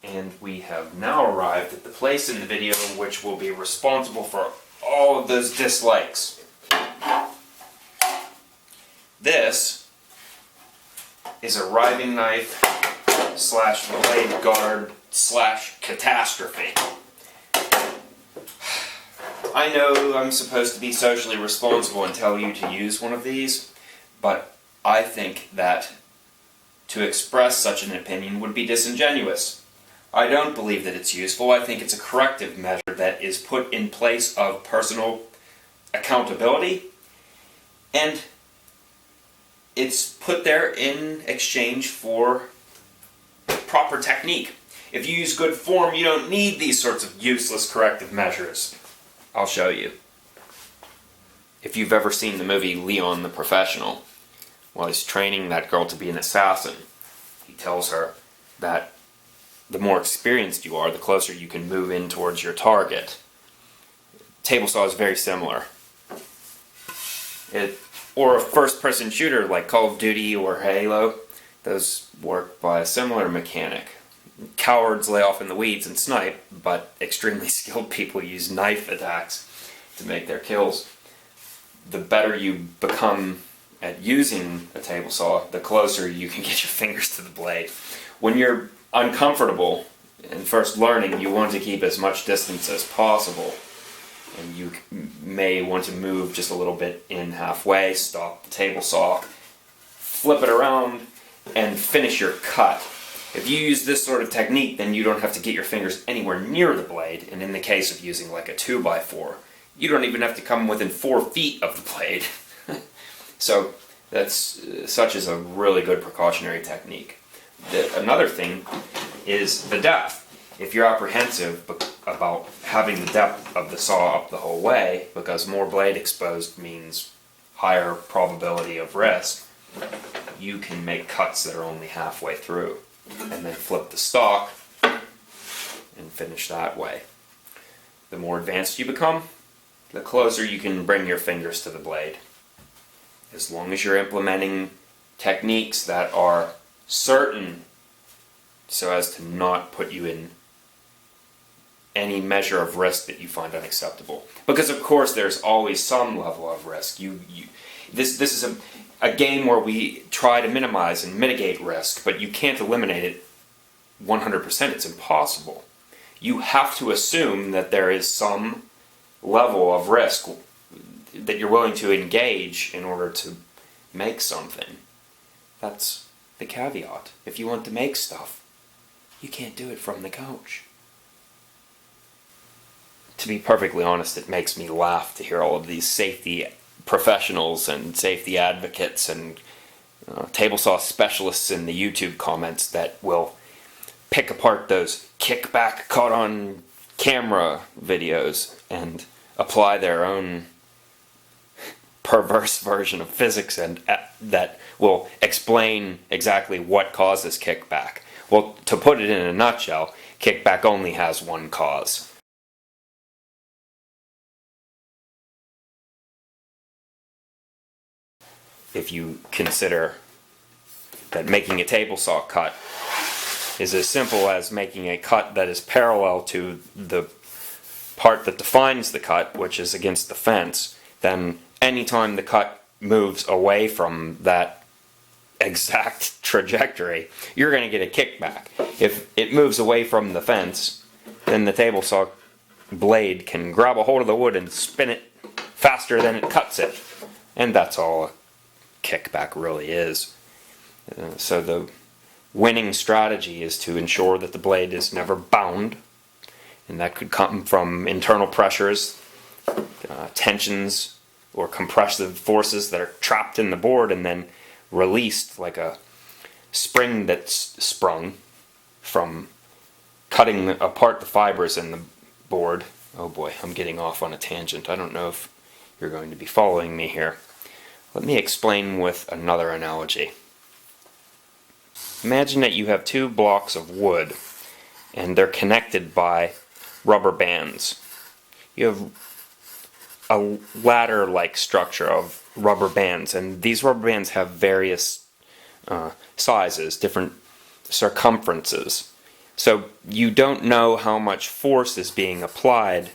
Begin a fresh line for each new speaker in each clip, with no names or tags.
and we have now arrived at the place in the video which will be responsible for all of those dislikes. This is a riving knife slash blade guard slash catastrophe. I know I'm supposed to be socially responsible and tell you to use one of these, but I think that to express such an opinion would be disingenuous. I don't believe that it's useful. I think it's a corrective measure that is put in place of personal accountability, and it's put there in exchange for proper technique. If you use good form, you don't need these sorts of useless corrective measures. I'll show you. If you've ever seen the movie Leon the Professional, while he's training that girl to be an assassin, he tells her that the more experienced you are, the closer you can move in towards your target. Table saw is very similar. Or a first-person shooter like Call of Duty or Halo, those work by a similar mechanic. Cowards lay off in the weeds and snipe, but extremely skilled people use knife attacks to make their kills. The better you become at using a table saw, the closer you can get your fingers to the blade. When you're uncomfortable and first learning, you want to keep as much distance as possible. And you may want to move just a little bit in halfway, stop the table saw, flip it around, and finish your cut. If you use this sort of technique, then you don't have to get your fingers anywhere near the blade, and in the case of using like a 2x4, you don't even have to come within 4 feet of the blade. So such is a really good precautionary technique. Another thing is the depth. If you're apprehensive about having the depth of the saw up the whole way, because more blade exposed means higher probability of risk, you can make cuts that are only halfway through, and then flip the stock and finish that way. The more advanced you become, the closer you can bring your fingers to the blade. As long as you're implementing techniques that are certain so as to not put you in any measure of risk that you find unacceptable. Because of course there's always some level of risk. This is a game where we try to minimize and mitigate risk, but you can't eliminate it 100%. It's impossible. You have to assume that there is some level of risk that you're willing to engage in order to make something. That's the caveat. If you want to make stuff, you can't do it from the couch. To be perfectly honest, it makes me laugh to hear all of these safety professionals and safety advocates and table saw specialists in the YouTube comments that will pick apart those kickback caught on camera videos and apply their own perverse version of physics and that will explain exactly what causes kickback. Well, to put it in a nutshell, kickback only has one cause. If you consider that making a table saw cut is as simple as making a cut that is parallel to the part that defines the cut, which is against the fence, then anytime the cut moves away from that exact trajectory, you're going to get a kickback. If it moves away from the fence, then the table saw blade can grab a hold of the wood and spin it faster than it cuts it. And that's all a kickback really is. So the winning strategy is to ensure that the blade is never bound, and that could come from internal pressures, tensions, or compressive forces that are trapped in the board and then released like a spring that's sprung from cutting apart the fibers in the board. Oh boy, I'm getting off on a tangent. I don't know if you're going to be following me here. Let me explain with another analogy. Imagine that you have 2 blocks of wood and they're connected by rubber bands. You have a ladder-like structure of rubber bands, and these rubber bands have various sizes, different circumferences. So you don't know how much force is being applied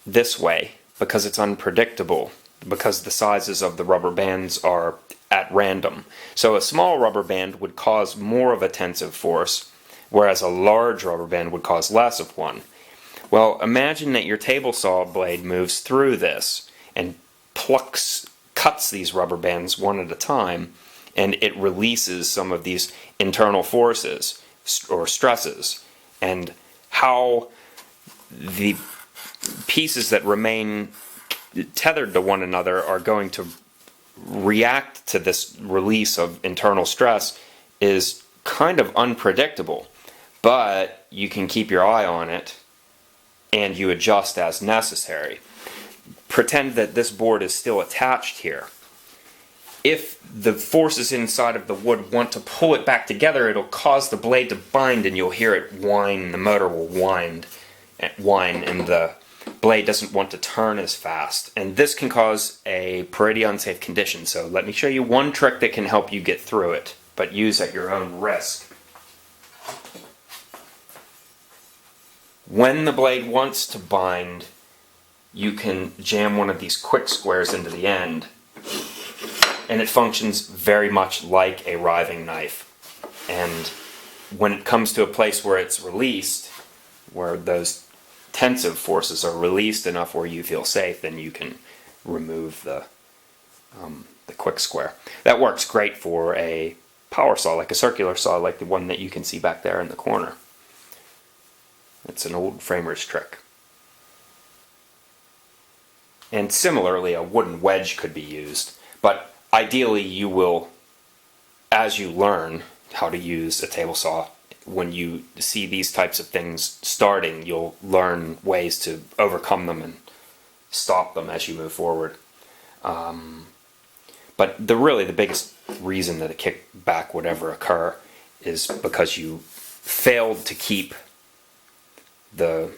this way because it's unpredictable, because the sizes of the rubber bands are at random. So a small rubber band would cause more of a tensive force, whereas a large rubber band would cause less of one. Well, imagine that your table saw blade moves through this and cuts these rubber bands one at a time, and it releases some of these internal forces or stresses, and how the pieces that remain tethered to one another are going to react to this release of internal stress is kind of unpredictable, but you can keep your eye on it and you adjust as necessary. Pretend that this board is still attached here. If the forces inside of the wood want to pull it back together, it'll cause the blade to bind and you'll hear it whine. The motor will whine, and the blade doesn't want to turn as fast. And this can cause a pretty unsafe condition. So let me show you one trick that can help you get through it, but use at your own risk. When the blade wants to bind, you can jam one of these quick squares into the end, and it functions very much like a riving knife. And when it comes to a place where it's released, where those tensive forces are released enough where you feel safe, then you can remove the quick square. That works great for a power saw, like a circular saw, like the one that you can see back there in the corner. It's an old framer's trick. And similarly, a wooden wedge could be used, but ideally you will, as you learn how to use a table saw, when you see these types of things starting, you'll learn ways to overcome them and stop them as you move forward. But really the biggest reason that a kickback would ever occur is because you failed to keep the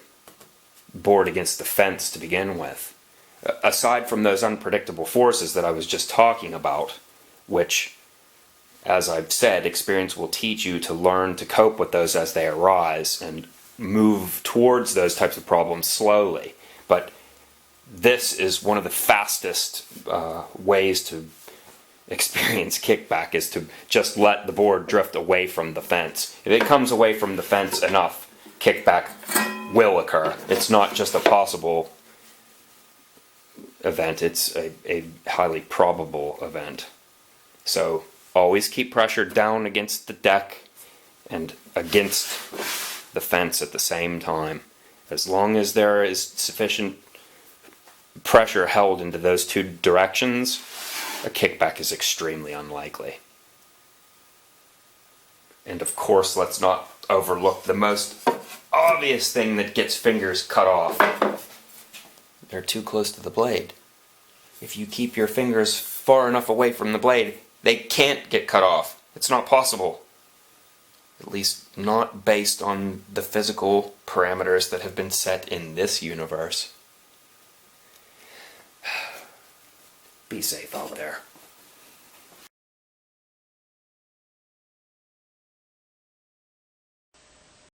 board against the fence to begin with. Aside from those unpredictable forces that I was just talking about, which, as I've said, experience will teach you to learn to cope with those as they arise and move towards those types of problems slowly. But this is one of the fastest ways to experience kickback, is to just let the board drift away from the fence. If it comes away from the fence enough, kickback will occur. It's not just a possible event, it's a highly probable event. So always keep pressure down against the deck and against the fence at the same time. As long as there is sufficient pressure held into those two directions, a kickback is extremely unlikely. And of course, let's not overlook the most obvious thing that gets fingers cut off. They're too close to the blade. If you keep your fingers far enough away from the blade, they can't get cut off. It's not possible. At least not based on the physical parameters that have been set in this universe. Be safe out there.